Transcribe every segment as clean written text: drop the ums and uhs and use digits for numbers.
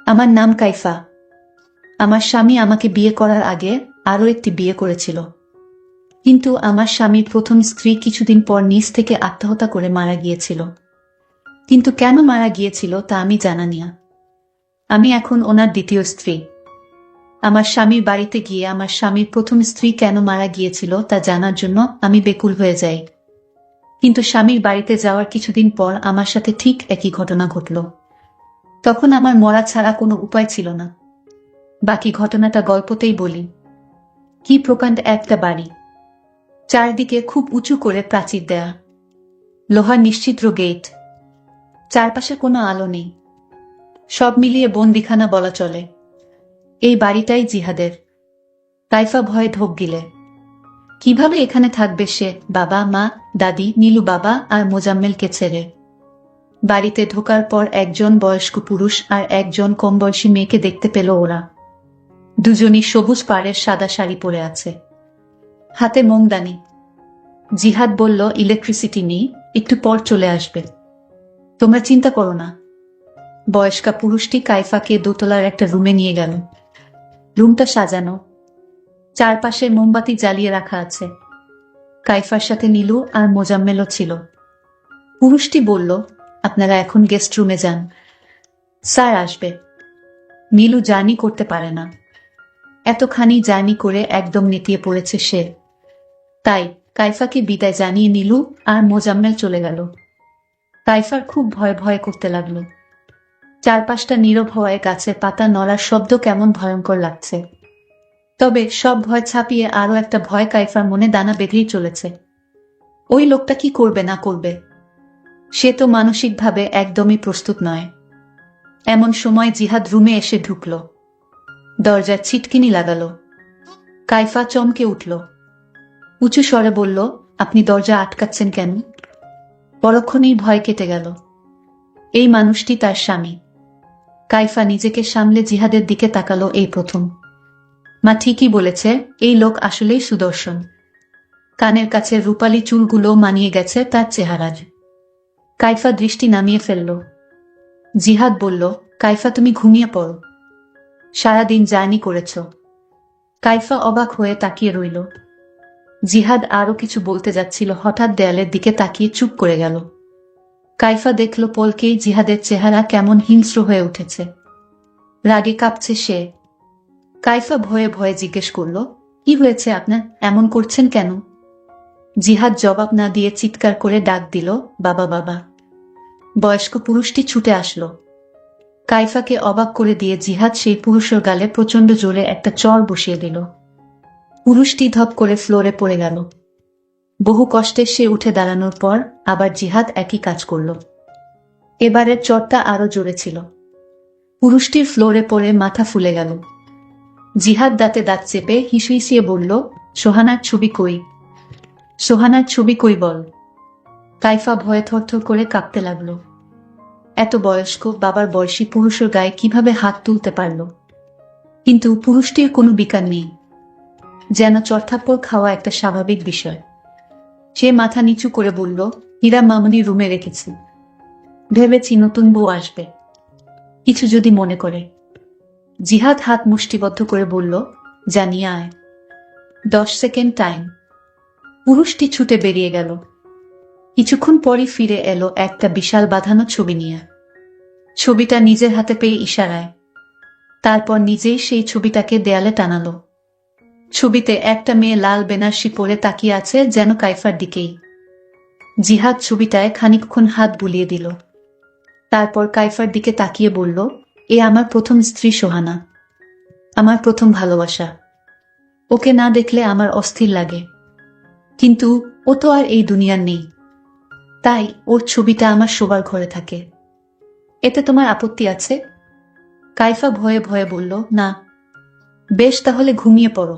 আমার নাম কাইফা। আমার স্বামী আমাকে বিয়ে করার আগে আরও একটি বিয়ে করেছিল, কিন্তু আমার স্বামীর প্রথম স্ত্রী কিছুদিন পর নিজ থেকে আত্মহত্যা করে মারা গিয়েছিল। কিন্তু কেন মারা গিয়েছিল তা আমি জানি না। আমি এখন ওনার দ্বিতীয় স্ত্রী। আমার স্বামীর বাড়িতে গিয়ে আমার স্বামীর প্রথম স্ত্রী কেন মারা গিয়েছিল তা জানার জন্য আমি বেকুল হয়ে যাই। কিন্তু স্বামীর বাড়িতে যাওয়ার কিছুদিন পর আমার সাথে ঠিক একই ঘটনা ঘটল। তখন আমার মরা ছাড়া কোনো উপায় ছিল না। বাকি ঘটনাটা গল্পতেই বলি। কি প্রকাণ্ড একটা বাড়ি, চারদিকে খুব উঁচু করে প্রাচীর দেয়া, লোহার নিশ্চিদ্র গেট, চারপাশে কোনো আলো নেই, সব মিলিয়ে বন্দিখানা বলা চলে। এই বাড়িটাই জিহাদের। কাইফা ভয়ে ঢোক গিলে। কিভাবে এখানে থাকবে সে, বাবা, মা, দাদি, নীলু বাবা আর মোজাম্মেলকে ছেড়ে? বাড়িতে ঢোকার পর একজন বয়স্ক পুরুষ আর একজন কম বয়সী মেয়েকে দেখতে পেল ওরা। দুজনই সবুজ পাড়ের সাদা শাড়ি পরে আছে, হাতে মোমদানি। জিহাদ বলল, ইলেকট্রিসিটি নেই, একটু পর চলে আসবে, তোমরা চিন্তা করো না। বয়স্কা পুরুষটি কাইফাকে দোতলার একটা রুমে নিয়ে গেল। রুমটা সাজানো, চারপাশে মোমবাতি জ্বালিয়ে রাখা আছে। কাইফার সাথে নীলু আর মোজাম্মেলও ছিল। পুরুষটি বলল, আপনারা এখন গেস্ট রুমে যান, স্যার আসবে। নীলু জার্নি করতে পারে না, এতখানি জার্নি করে একদম নেতিয়ে পড়েছে সে। তাই কাইফাকে বিদায় জানিয়ে নীলু আর মোজাম্মেল চলে গেল। কাইফার খুব ভয় ভয় করতে লাগলো। চারপাশটা নীরব হওয়ায় গাছের পাতা নড়ার শব্দ কেমন ভয়ঙ্কর লাগছে। তবে সব ভয় ছাপিয়ে আরো একটা ভয় কাইফার মনে দানা বেঁধেই চলেছে। ওই লোকটা কি করবে না করবে, সে তো মানসিকভাবে একদমই প্রস্তুত নয়। এমন সময় জিহাদ রুমে এসে ঢুকল, দরজার ছিটকিনি লাগালো। কাইফা চমকে উঠল, উঁচু স্বরে বলল, আপনি দরজা আটকাচ্ছেন কেন? পরক্ষণেই ভয় কেটে গেল। এই মানুষটি তার স্বামী। কাইফা নিজেকে সামলে জিহাদের দিকে তাকালো। এই প্রথম। মা ঠিকই বলেছে, এই লোক আসলেই সুদর্শন। কানের কাছে রূপালী চুলগুলো মানিয়ে গেছে তার চেহারার। কাইফা দৃষ্টি নামিয়ে ফেলল। জিহাদ বলল, কাইফা তুমি ঘুমিয়ে পড়ো, সারাদিন জার্নি করেছ। কাইফা অবাক হয়ে তাকিয়ে রইল। জিহাদ আরো কিছু বলতে যাচ্ছিল, হঠাৎ দেয়ালের দিকে তাকিয়ে চুপ করে গেল। কাইফা দেখল পলকেই জিহাদের চেহারা কেমন হিংস্র হয়ে উঠেছে, রাগে কাঁপছে সে। কাইফা ভয়ে ভয়ে জিজ্ঞেস করল, কি হয়েছে আপনার, এমন করছেন কেন? জিহাদ জবাব না দিয়ে চিৎকার করে ডাক দিল, বাবা বাবা। বয়স্ক পুরুষটি ছুটে আসলো। কাইফাকে অবাক করে দিয়ে জিহাদ সেই পুরুষের গালে প্রচণ্ড জোরে একটা চড় বসিয়ে দিল। পুরুষটি ধপ করে ফ্লোরে পড়ে গেল। বহু কষ্টে সে উঠে দাঁড়ানোর পর আবার জিহাদ একই কাজ করল। এবারের চড়টা আরো জোরে ছিল। পুরুষটির ফ্লোরে পড়ে মাথা ফুলে গেল। জিহাদ দাঁতে দাঁত চেপে হিসিয়ে বলল, সোহানার ছবি কই? সোহানার ছবি কই বল। কাইফা ভয়ে থরথর করে কাঁপতে লাগল। এত বয়স্ক বাবার বয়সী পুরুষের গায়ে কিভাবে হাত তুলতে পারল? কিন্তু পুরুষটির কোনো বিকার নেই, যেন চড়থাপ্পড় খাওয়া একটা স্বাভাবিক বিষয়। সে মাথা নিচু করে বলল, হীরা মামুনি রুমে রেখেছি, ভেবেছি নতুন বউ আসবে, কিছু যদি মনে করে। জিহাদ হাত মুষ্টিবদ্ধ করে বলল, জানিয়ে আয়। 10 সেকেন্ড টাইম। পুরুষটি ছুটে বেরিয়ে গেল। কিছুক্ষণ পরই ফিরে এলো একটা বিশাল বাঁধানো ছবি নিয়ে। ছবিটা নিজের হাতে পেয়ে ইশারায়, তারপর নিজেই সেই ছবিটাকে দেয়ালে টানালো। ছবিতে একটা মেয়ে লাল বেনারসি পরে তাকিয়ে আছে, যেন কাইফার দিকেই। জিহাদ ছবিটায় খানিকক্ষণ হাত বুলিয়ে দিল, তারপর কাইফার দিকে তাকিয়ে বলল, এ আমার প্রথম স্ত্রী সোহানা, আমার প্রথম ভালোবাসা। ওকে না দেখলে আমার অস্থির লাগে, কিন্তু ও তো আর এই দুনিয়ার নেই, তাই ওর ছবিটা আমার শোবার ঘরে থাকে। এতে তোমার আপত্তি আছে? কাইফা ভয়ে ভয়ে বলল, না। বেশ, তাহলে ঘুমিয়ে পড়ো।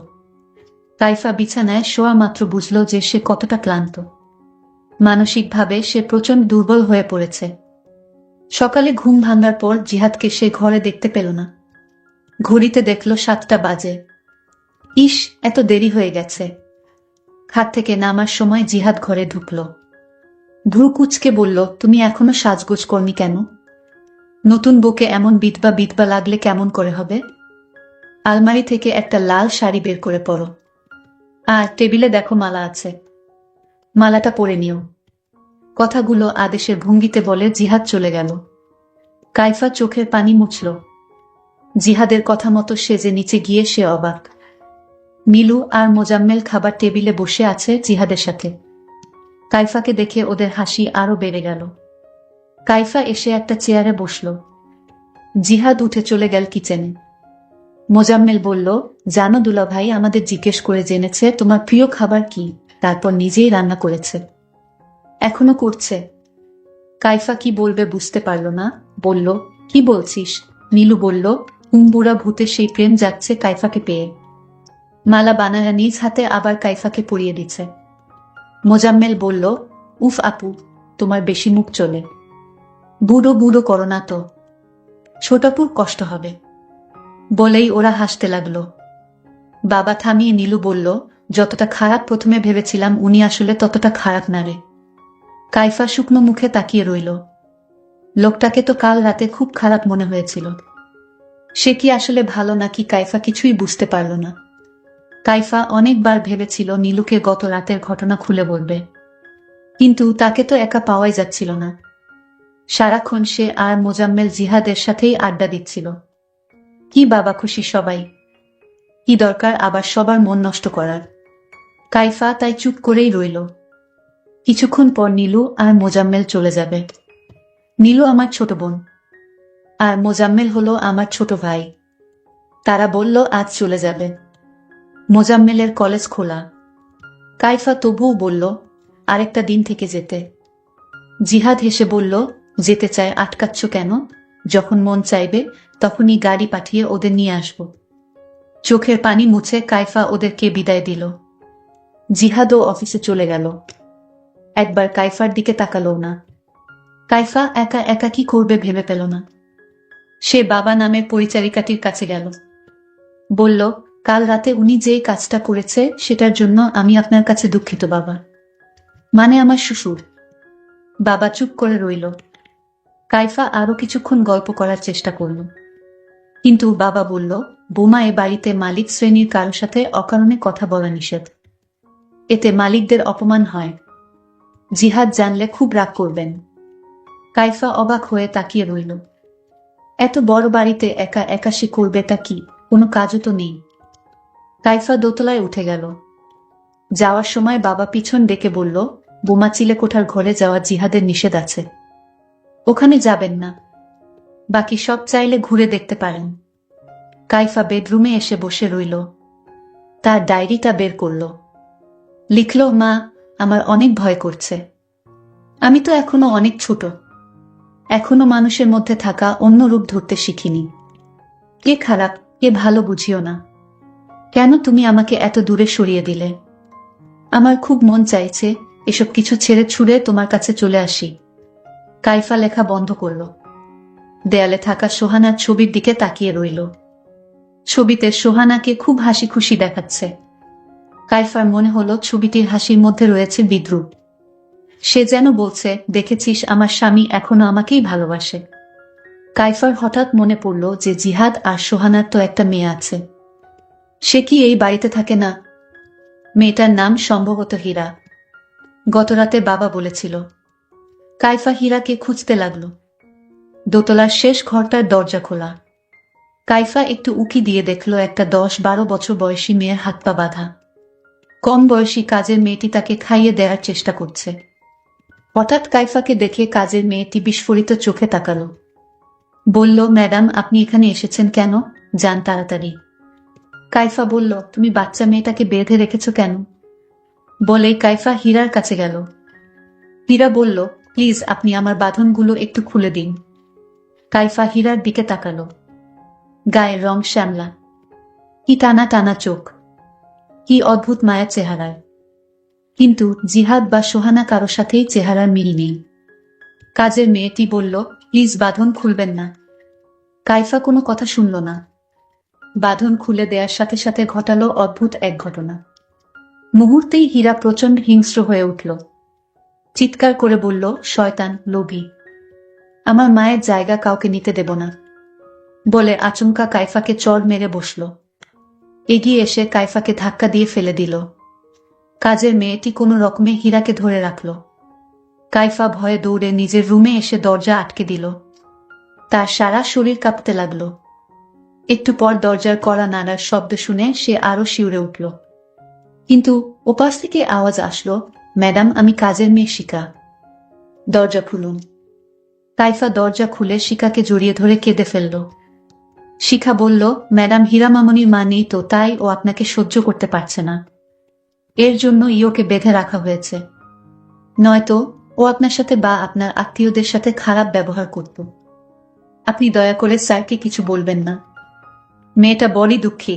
কাইফা বিছানায় শোয়া মাত্র বুঝল যে সে কতটা ক্লান্ত। মানসিকভাবে সে প্রচণ্ড দুর্বল হয়ে পড়েছে। সকালে ঘুম ভাঙার পর জিহাদকে সে ঘরে দেখতে পেল না। ঘড়িতে দেখল 7টা বাজে। ইস, এত দেরি হয়ে গেছে। খাট থেকে নামার সময় জিহাদ ঘরে ঢুকল। ভ্রু কুঁচকে বলল, তুমি এখনো সাজগোজ করনি কেন? নতুন বউকে এমন বিধবা বিধবা লাগলে কেমন করে হবে? আলমারি থেকে একটা লাল শাড়ি বের করে পরো। আর টেবিলে দেখো মালা আছে, মালাটা পরে নিও। কথাগুলো আদেশের ভঙ্গিতে বলে জিহাদ চলে গেল। কাইফা চোখের পানি মুছল। জিহাদের কথা মতো সেজে নিচে গিয়ে সে অবাক। নীলু আর মোজাম্মেল খাবার টেবিলে বসে আছে জিহাদের সাথে। কাইফাকে দেখে ওদের হাসি আরো বেড়ে গেল। কাইফা এসে একটা চেয়ারে বসল। জিহাদ উঠে চলে গেল কিচেনে। মোজাম্মেল বলল, জানো দুলাভাই আমাদের জিজ্ঞেস করে জেনেছে তোমার প্রিয় খাবার কি, তারপর নিজেই রান্না করেছে। এখনো করছে। কাইফা কি বলবে বুঝতে পারল না, বলল, কি বলছিস? নীলু বলল, উম্বুরা ভূতে সেই প্রেম যাচ্ছে কাইফাকে পেয়ে। মালা বানায়া নিজ হাতে আবার কাইফাকে পরিয়ে দিচ্ছে। মোজাম্মেল বলল, উফ আপু, তোমার বেশি মুখ চলে। বুড়ো বুড়ো করো না তো, ছোটাপুর কষ্ট হবে। বলেই ওরা হাসতে লাগলো। বাবা থামিয়ে নীলু বলল, যতটা খারাপ প্রথমে ভেবেছিলাম উনি আসলে ততটা খারাপ না রে। কাইফা শুকনো মুখে তাকিয়ে রইল। লোকটাকে তো কাল রাতে খুব খারাপ মনে হয়েছিল। সে কি আসলে ভালো নাকি কাইফা কিছুই বুঝতে পারল না। কাইফা অনেকবার ভেবেছিল নীলুকে গত রাতের ঘটনা খুলে বলবে, কিন্তু তাকে তো একা পাওয়াই যাচ্ছিল না। সারাক্ষণ সে আর মোজাম্মেল জিহাদের সাথেই আড্ডা দিচ্ছিল। কি বাবা খুশি সবাই, কি দরকার আবার সবার মন নষ্ট করার। কাইফা তাই চুপ করেই রইল। কিছুক্ষণ পর নীলু আর মোজাম্মেল চলে যাবে। নীলু আমার ছোট বোন, আর মোজাম্মেল হলো আমার ছোট ভাই। তারা বলল আজ চলে যাবে। মোজাম্মেলের কলেজ খোলা। কাইফা তবুও বলল, আরেকটা দিন থেকে যেতে। জিহাদ হেসে বলল, যেতে চায় আটকাচ্ছ কেন? যখন মন চাইবে তখনই গাড়ি পাঠিয়ে ওদের নিয়ে আসব। চোখের পানি মুছে কাইফা ওদেরকে বিদায় দিল। জিহাদও অফিসে চলে গেল। একবার কাইফার দিকে তাকালো না। কাইফা একা একা কি করবে ভেবে পেল না। সে বাবা নামের পরিচারিকাটির কাছে গেল। বলল, কাল রাতে উনি যেই কাজটা করেছে সেটার জন্য আমি আপনার কাছে দুঃখিত বাবা। মানে আমার শ্বশুর। বাবা চুপ করে রইল। কাইফা আরো কিছুক্ষণ গল্প করার চেষ্টা করল, কিন্তু বাবা বলল, বোমা এ বাড়িতে মালিক শ্রেণীর কারো সাথে অকারণে কথা বলা নিষেধ। এতে মালিকদের অপমান হয়। জিহাদ জানলে খুব রাগ করবেন। কাইফা অবাক হয়ে তাকিয়ে রইল। এত বড় বাড়িতে একা একা সে করবেটা কি? কোনো কাজও তো নেই। কাইফা দোতলায় উঠে গেল। যাওয়ার সময় বাবা পিছন ডেকে বলল, বোমা চিলেকোঠার ঘরে যাওয়া জিহাদের নিষেধ আছে, ওখানে যাবেন না। বাকি সব চাইলে ঘুরে দেখতে পারেন। কাইফা বেডরুমে এসে বসে রইল। তার ডায়েরিটা বের করল। লিখল, মা, আমার অনেক ভয় করছে। আমি তো এখনো অনেক ছোট, এখনো মানুষের মধ্যে থাকা অন্য রূপ ধরতে শিখিনি। কে খারাপ কে ভালো বুঝিও না। কেন তুমি আমাকে এত দূরে সরিয়ে দিলে? আমার খুব মন চাইছে এসব কিছু ছেড়ে ছুড়ে তোমার কাছে চলে আসি। কাইফা লেখা বন্ধ করল। দেয়ালে থাকা সোহানার ছবির দিকে তাকিয়ে রইল। ছবিতে সোহানাকে খুব হাসি খুশি দেখাচ্ছে। কাইফার মনে হলো ছবিটির হাসির মধ্যে রয়েছে বিদ্রুপ। সে যেন বলছে, দেখেছিস আমার স্বামী এখনো আমাকেই ভালোবাসে। কাইফার হঠাৎ মনে পড়ল যে জিহাদ আর সোহানার তো একটা মেয়ে আছে। সে কি এই বাড়িতে থাকে না? মেয়েটার নাম সম্ভবত হীরা। গতরাতে বাবা বলেছিল। কাইফা হীরাকে খুঁজতে লাগল। দোতলার শেষ ঘরটার দরজা খোলা। কাইফা একটু উকি দিয়ে দেখল একটা 10-12 বছর বয়সী মেয়ের হাত পা বাঁধা। কম বয়সী কাজের মেয়েটি তাকে খাইয়ে দেওয়ার চেষ্টা করছে। হঠাৎ কাইফাকে দেখে কাজের মেয়েটি বিস্ফোরিত চোখে তাকালো। বলল, ম্যাডাম আপনি এখানে এসেছেন কেন? যান তাড়াতাড়ি। কাইফা বলল, তুমি বাচ্চা মেয়েটাকে বেঁধে রেখেছ কেন? বলেই কাইফা হীরার কাছে গেল। হীরা বলল, প্লিজ আপনি আমার বাঁধনগুলো একটু খুলে দিন। কাইফা হীরার দিকে তাকালো। গায়ের রং শ্যামলা, কি টানা টানা চোখ, কি অদ্ভুত মায়া চেহারায়। কিন্তু জিহাদ বা সোহানা কারো সাথেই চেহারার মিল নেই। কাজের মেয়েটি বলল, প্লিজ বাঁধন খুলবেন না। কাইফা কোনো কথা শুনল না। বাঁধন খুলে দেওয়ার সাথে সাথে ঘটালো অদ্ভুত এক ঘটনা। মুহূর্তেই হীরা প্রচণ্ড হিংস্র হয়ে উঠল। চিৎকার করে বলল, শয়তান, লোভী। আমার মায়ের জায়গা কাউকে নিতে দেব না বলে আচমকা কাইফাকে চড় মেরে বসল। এগিয়ে এসে কাইফাকে ধাক্কা দিয়ে ফেলে দিল। কাজের মেয়েটি কোনো রকমে হীরাকে ধরে রাখল। কাইফা ভয়ে দৌড়ে নিজের রুমে এসে দরজা আটকে দিল। তার সারা শরীর কাঁপতে লাগল। একটু পর দরজার কড়া নাড়ার শব্দ শুনে সে আরো শিউরে উঠল। কিন্তু ওপাশ থেকে আওয়াজ আসলো, ম্যাডাম, আমি কাজের মেয়ে শিখা, দরজা খুলুন। কাইফা দরজা খুলে শিখাকে জড়িয়ে ধরে কেঁদে ফেলল। শিখা বলল, ম্যাডাম, হীরা মামনির মা নেই তো, তাই ও আপনাকে সহ্য করতে পারছে না। এর জন্য ওকে বেঁধে রাখা হয়েছে, নয়তো ও আপনার সাথে বা আপনার আত্মীয়দের সাথে খারাপ ব্যবহার করত। আপনি দয়া করে স্যারকে কিছু বলবেন না। মেয়েটা বড়ই দুঃখী।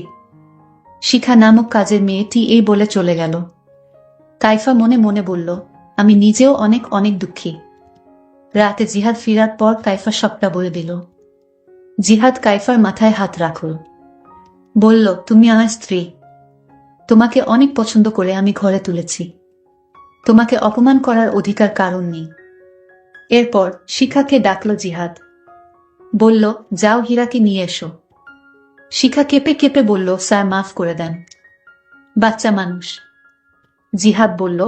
শিখা নামক কাজের মেয়েটি এই বলে চলে গেল। কাইফা মনে মনে বলল, আমি নিজেও অনেক অনেক দুঃখী। রাতে জিহাদ ফিরার পর কাইফা সবটা বলে দিল। জিহাদ কাইফার মাথায় হাত রাখল। বলল, তুমি আমার স্ত্রী। তোমাকে অনেক পছন্দ করে আমি ঘরে তুলেছি। তোমাকে অপমান করার অধিকার কারণ নেই। এরপর শিখাকে ডাকল জিহাদ। বলল, যাও হীরাকে নিয়ে এসো। শিখা কেঁপে কেঁপে বলল, স্যার, মাফ করে দেন, বাচ্চা মানুষ। জিহাদ বলল,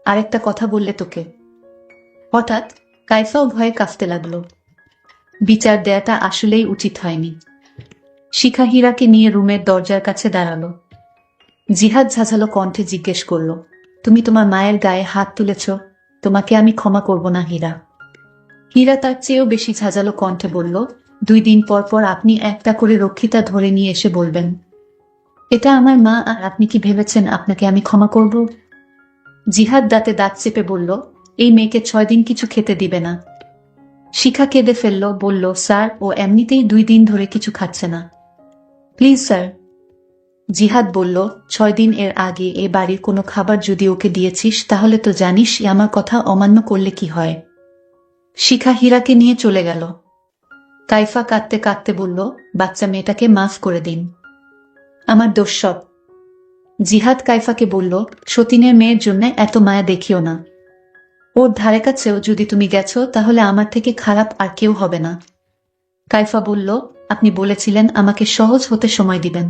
আরেকটা কথা বললে তোকে। হঠাৎ কাইফাও ভয়ে কাঁপতে লাগল। বিচার দেয়াটা আসলেই উচিত হয়নি। শিখা হীরাকে নিয়ে রুমের দরজার কাছে দাঁড়ালো। জিহাদ ঝাঁঝালো কণ্ঠে জিজ্ঞেস করল, তুমি তোমার মায়ের গায়ে হাত তুলেছ, তোমাকে আমি ক্ষমা করব না হীরা। হীরা তার চেয়েও বেশি ঝাঁঝালো কণ্ঠে বলল, 2 দিন পর পর আপনি একটা করে রক্ষিতা ধরে নিয়ে এসে বলবেন এটা আমার মা, আর আপনি কি ভেবেছেন আপনাকে আমি ক্ষমা করব? জিহাদ দাঁতে দাঁত চেপে বলল, এই মেয়েকে 6 দিন কিছু খেতে দিবে না। শিখা কেঁদে ফেলল, বলল, স্যার, ও এমনিতেই 2 দিন ধরে কিছু খাচ্ছে না, প্লিজ স্যার। জিহাদ বলল, 6 দিন এর আগে এ বাড়ির কোনো খাবার যদি ওকে দিয়েছিস তাহলে তো জানিস আমার কথা অমান্য করলে কি হয়। শিখা হীরাকে নিয়ে চলে গেল। কাইফা কাঁদতে কাঁদতে বলল, বাচ্চা মেয়েটাকে মাফ করে দিন, আমার দোষ সব। জিহাদ কাইফাকে বলল, সতীনের মেয়ের জন্য এত মায়া দেখিও না। ওর ধারে কাছেও যদি তুমি গেছো তাহলে আমার থেকে খারাপ আর কেউ হবে না। কাইফা বলল, আপনি বলেছিলেন আমাকে সহজ হতে সময় দিবেন,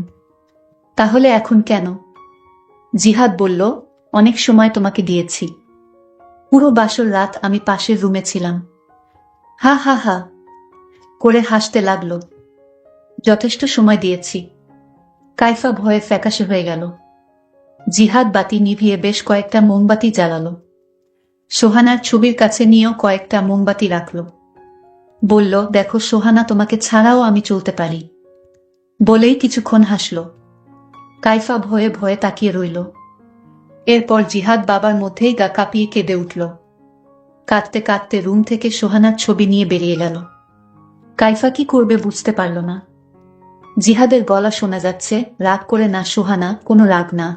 তাহলে এখন কেন? জিহাদ বলল, অনেক সময় তোমাকে দিয়েছি। পুরো বাসর রাত আমি পাশের রুমে ছিলাম। হা হা হা করে হাসতে লাগল। যথেষ্ট সময় দিয়েছি। কাইফা ভয়ে ফ্যাকাশে হয়ে গেল। জিহাদ বাতি নিভিয়ে বেশ কয়েকটা মোমবাতি জ্বালালো। সোহানার ছবির কাছে নিয়েও কয়েকটা মোমবাতি রাখল। বলল, দেখো সোহানা, তোমাকে ছাড়াও আমি চলতে পারি। বলেই কিছুক্ষণ হাসল। কাইফা ভয়ে ভয়ে তাকিয়ে রইল। এরপর জিহাদ বাবার মধ্যেই গা কাঁপিয়ে কেঁদে উঠল। কাঁদতে কাঁদতে রুম থেকে সোহানার ছবি নিয়ে বেরিয়ে গেল। কাইফা কি করবে বুঝতে পারল না। জিহাদের গলা শোনা যাচ্ছে, রাগ করে না সোহানা, কোনো রাগ না।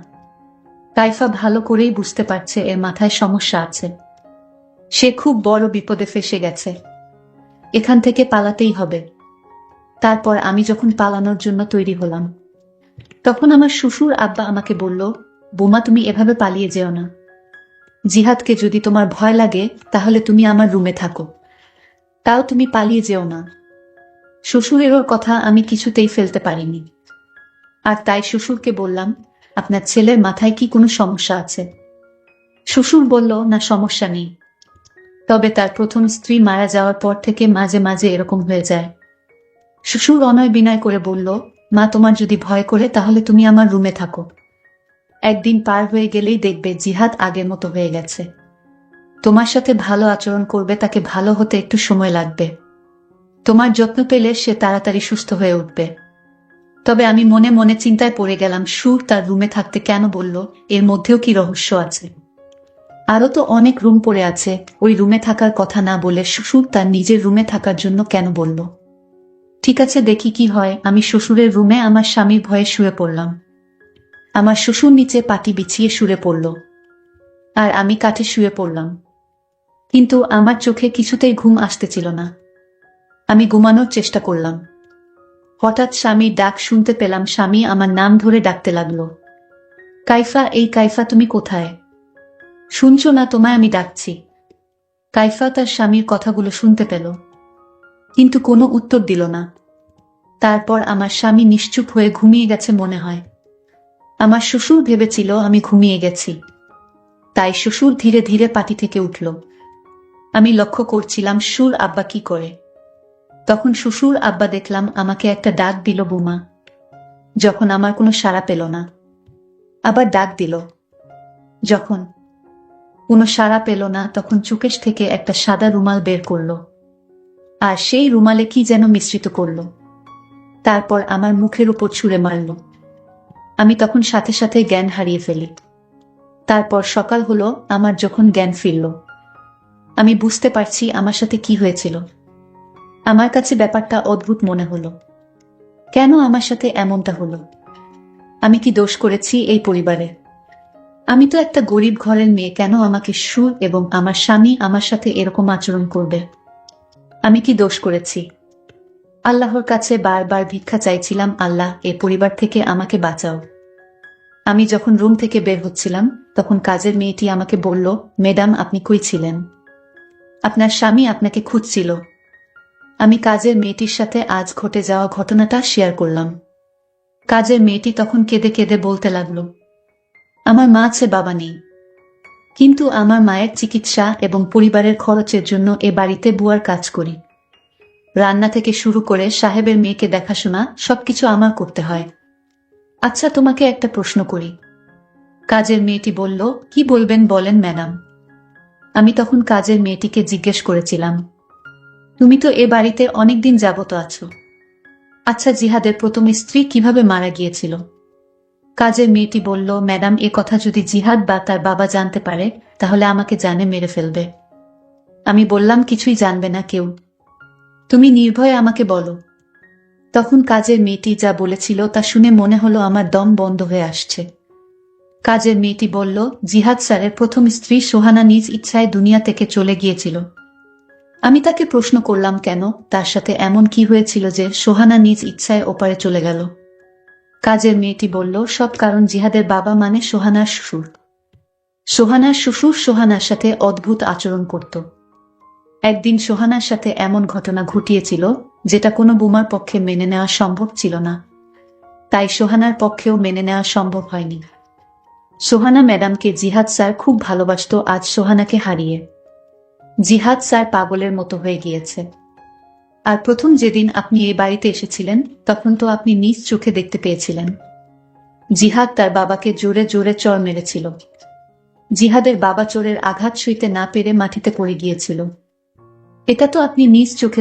কাইফা ভালো করেই বুঝতে পারছে এর মাথায় সমস্যা আছে। সে খুব বড় বিপদে ফেসে গেছে। এখান থেকে পালাতেই হবে। তারপর আমি যখন পালানোর জন্য তৈরি হলাম, তখন আমার শ্বশুর আব্বা আমাকে বলল, বোমা, তুমি এভাবে পালিয়ে যেও না। জিহাদকে যদি তোমার ভয় লাগে তাহলে তুমি আমার রুমে থাকো, তাও তুমি পালিয়ে যেও না। শ্বশুরেরও কথা আমি কিছুতেই ফেলতে পারিনি। আর তাই শ্বশুরকে বললাম, আপনার ছেলের মাথায় কি কোনো সমস্যা আছে? শ্বশুর বলল, না, সমস্যা নেই, তবে তার প্রথম স্ত্রী মারা যাওয়ার পর থেকে মাঝে মাঝে এরকম হয়ে যায়। শ্বশুর অনয় বিনয় করে বলল, মা, তোমার যদি ভয় করে তাহলে তুমি আমার রুমে থাকো। একদিন পার হয়ে গেলেই দেখবে জিহাদ আগের মতো হয়ে গেছে। তোমার সাথে ভালো আচরণ করবে, তাকে ভালো হতে একটু সময় লাগবে। তোমার যত্ন পেলে সে তাড়াতাড়ি সুস্থ হয়ে উঠবে। তবে আমি মনে মনে চিন্তায় পড়ে গেলাম, সুর তার রুমে থাকতে কেন বলল? এর মধ্যেও কি রহস্য আছে? আরো তো অনেক রুম পড়ে আছে, ওই রুমে থাকার কথা না বলে শ্বশুর তার নিজের রুমে থাকার জন্য কেন বলল? ঠিক আছে, দেখি কি হয়। আমি শ্বশুরের রুমে আমার স্বামীর ভয়ে শুয়ে পড়লাম। আমার শ্বশুর নিচে পাটি বিছিয়ে শুয়ে পড়ল, আর আমি কাঠে শুয়ে পড়লাম। কিন্তু আমার চোখে কিছুতেই ঘুম আসতেছিল না। আমি ঘুমানোর চেষ্টা করলাম। হঠাৎ স্বামীর ডাক শুনতে পেলাম। স্বামী আমার নাম ধরে ডাকতে লাগলো, কাইফা, এই কাইফা, তুমি কোথায়? শুনছো না তোমায় আমি ডাকছি? কাইফা তার স্বামীর কথাগুলো শুনতে পেল। কিন্তু কোনো উত্তর দিল না। তারপর আমার স্বামী নিশ্চুপ হয়ে ঘুমিয়ে গেছে মনে হয়। আমার শ্বশুর ভেবেছিল আমি ঘুমিয়ে গেছি, তাই শ্বশুর ধীরে ধীরে পাটি থেকে উঠল। আমি লক্ষ্য করছিলাম সুর আব্বা কি করে। তখন শ্বশুর আব্বা দেখলাম আমাকে একটা ডাক দিল, বুমা। যখন আমার কোনো সাড়া পেল না, আবার ডাক দিল। যখন কোনো সাড়া পেল না, তখন চুকেশ থেকে একটা সাদা রুমাল বের করলো, আর সেই রুমালে কি যেন মিশ্রিত করলো। তারপর আমার মুখের উপর ছুঁড়ে মারল। আমি তখন সাথে সাথে জ্ঞান হারিয়ে ফেলি। তারপর সকাল হলো, আমার যখন জ্ঞান ফিরল, আমি বুঝতে পারছি আমার সাথে কি হয়েছিল। আমার কাছে ব্যাপারটা অদ্ভুত মনে হলো। কেন আমার সাথে এমনটা হলো? আমি কি দোষ করেছি এই পরিবারে? আমি তো একটা গরিব ঘরের মেয়ে, কেন আমাকে সুর এবং আমার স্বামী আমার সাথে এরকম আচরণ করবে? আমি কি দোষ করেছি? আল্লাহর কাছে বারবার ভিক্ষা চাইছিলাম, আল্লাহ, এ পরিবার থেকে আমাকে বাঁচাও। আমি যখন রুম থেকে বের হচ্ছিলাম, তখন কাজের মেয়েটি আমাকে বলল, ম্যাডাম, আপনি কই ছিলেন? আপনার স্বামী আপনাকে খুঁজছিল। আমি কাজের মেয়েটির সাথে আজ ঘটে যাওয়া ঘটনাটা শেয়ার করলাম। কাজের মেয়েটি তখন কেঁদে কেঁদে বলতে লাগলো, আমার মা আছে, বাবা নেই, কিন্তু আমার মায়ের চিকিৎসা এবং পরিবারের খরচের জন্য এ বাড়িতে বুয়ার কাজ করি। রান্না থেকে শুরু করে সাহেবের মেয়েকে দেখাশোনা সবকিছু আমার করতে হয়। আচ্ছা, তোমাকে একটা প্রশ্ন করি। কাজের মেয়েটি বলল, কি বলবেন বলেন ম্যাডাম। আমি তখন কাজের মেয়েটিকে জিজ্ঞেস করেছিলাম, তুমি তো এ বাড়িতে অনেকদিন যাবত আছো। আচ্ছা, জিহাদের প্রথম স্ত্রী কিভাবে মারা গিয়েছিল? কাজের মেয়েটি বলল, ম্যাডাম, এ কথা যদি জিহাদ বা তার বাবা জানতে পারে, তাহলে আমাকে জানে মেরে ফেলবে। আমি বললাম, কিছুই জানবে না কেউ, তুমি নির্ভয়ে আমাকে বলো। তখন কাজের মেয়েটি যা বলেছিল তা শুনে মনে হলো আমার দম বন্ধ হয়ে আসছে। কাজের মেয়েটি বলল, জিহাদ স্যারের প্রথম স্ত্রী সোহানা নিজ ইচ্ছায় দুনিয়া থেকে চলে গিয়েছিল। আমি তাকে প্রশ্ন করলাম, কেন, তার সাথে এমন কি হয়েছিল যে সোহানা নিজ ইচ্ছায় ওপারে চলে গেল? কাজের মেয়েটি বলল, সব কারণ জিহাদের বাবা মানে সোহানার শ্বশুর। সোহানার শ্বশুর সোহানার সাথে অদ্ভুত আচরণ করত। একদিন সোহানার সাথে এমন ঘটনা ঘটিয়েছিল যেটা কোনো বুমার পক্ষে মেনে নেওয়া সম্ভব ছিল না, তাই সোহানার পক্ষেও মেনে নেওয়া সম্ভব হয়নি। সোহানা ম্যাডামকে জিহাদ স্যার খুব ভালোবাসত, আজ সোহানাকে হারিয়ে জিহাদ স্যার পাগলের মতো হয়ে গিয়েছে। আর প্রথম যেদিন আপনি এই বাড়িতে এসেছিলেন, তখন তো আপনি নিজ চোখে দেখতে পেয়েছিলেন জিহাদ তার বাবাকে জোরে জোরে চড় মেরেছিল। জিহাদের বাবা চোরের আঘাত সইতে না পেরে মাটিতে পড়ে গিয়েছিল। এটা তো আপনি নিজ চোখে